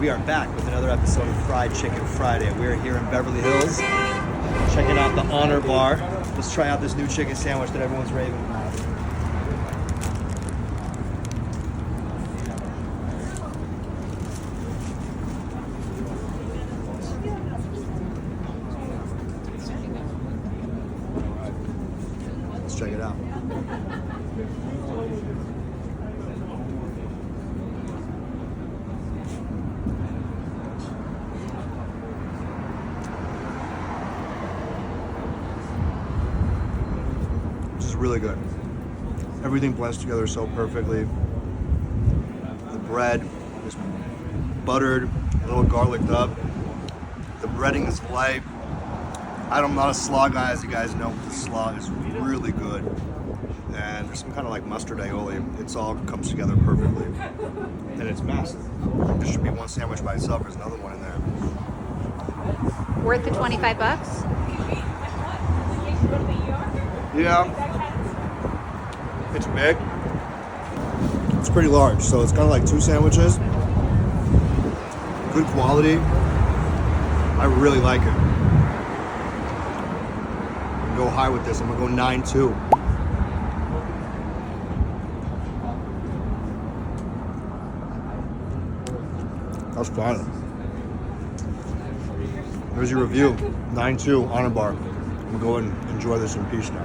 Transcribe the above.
We are back with another episode of Fried Chicken Friday. We're here in Beverly Hills, checking out the Honor Bar. Let's try out this new chicken sandwich that everyone's raving about. Let's check it out. This is really good. Everything blends together so perfectly. The bread is buttered, a little garliced up. The breading is light. I'm not a slaw guy, as you guys know, but the slaw is really good. And there's some kind of like mustard aioli. It's all comes together perfectly. And it's massive. There should be one sandwich by itself. There's another one in there. Worth the 25 bucks? Yeah. It's big. It's pretty large, so it's kind of like two sandwiches. Good quality. I really like it. Go high with this. I'm gonna go 9.2. That's fine. There's your review. 9.2 Honor Bar. I'm gonna go and enjoy this in peace now.